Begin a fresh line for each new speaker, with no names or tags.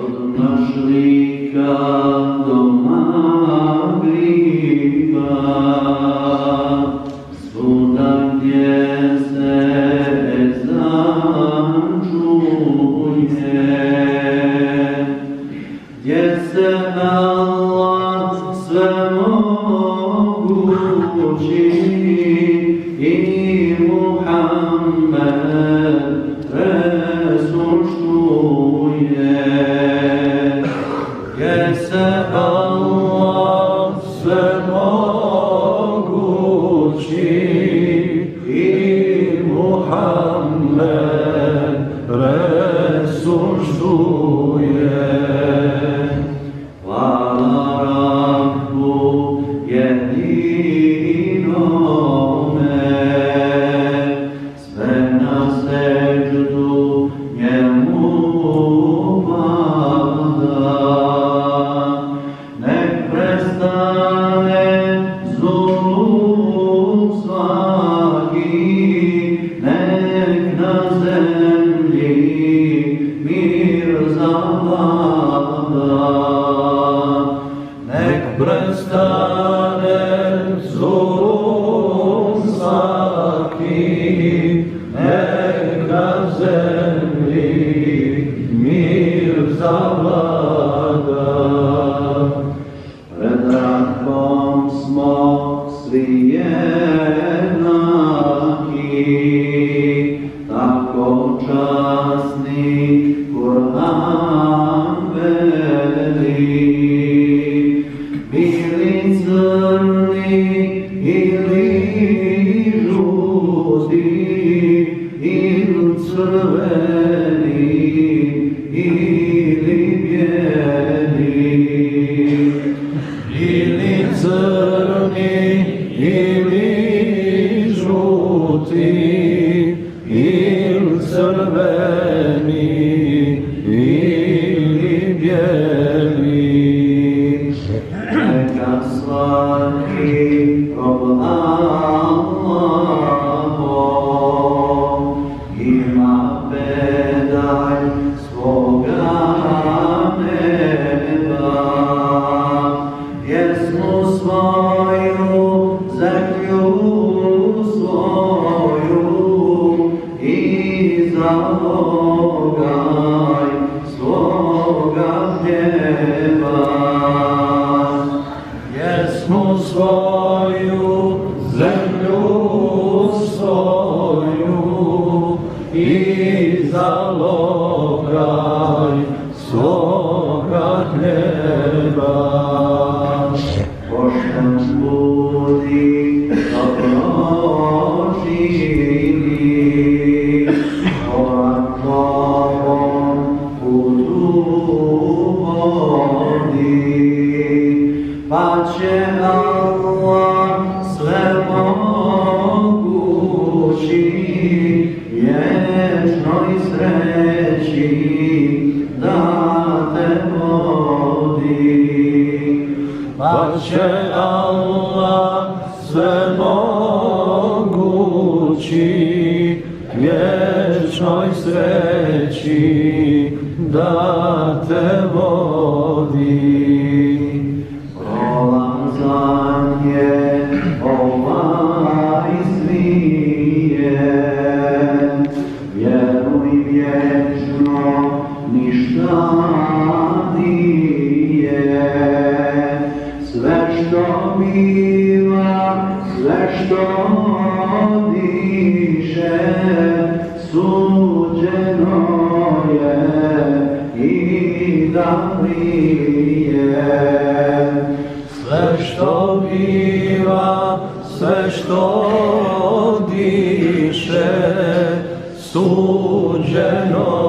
od Mašrika do Magriba, svuda gdje se ezan čuje, gdje se Allah svemogući i Muhammed Resul čuje, gdje se Allah svemogući i Muhammed Resul čuje. Hvala Rabbu jedinome, sve na seždu njemu pada. Nek prestane zulum svaki, nek na zemlji mir zavlada. Nek prestane zulum svaki, nek na zemlji mir zavlada. Pred rakom smo svi jednaki, tako časni Kur'an veli. Bili crni ili žuti, ili crveni, ili bijeli. Bili crni ili žuti, ili crveni, ili bijeli. Neka svaki rob Allahov ima pedalj svoga neba, pjesmu svoju, zemlju svoju i zalogaj svoga pjeva. Pjesmu svoju, zemlju svoju i zalogaj svoga hljeba. Pošten budi, dobro živi, ovakvom putu vodi, pa će Allah svemogući vječnoj sreći da te vodi. Pa će Allah svemogući vječnoj sreći da te vodi. Prolazan je ovaj svijet, vjeruj vječno ništa nije. Sve što biva, sve što diše, suđeno je i da prije. Sve što biva, sve što diše, suđeno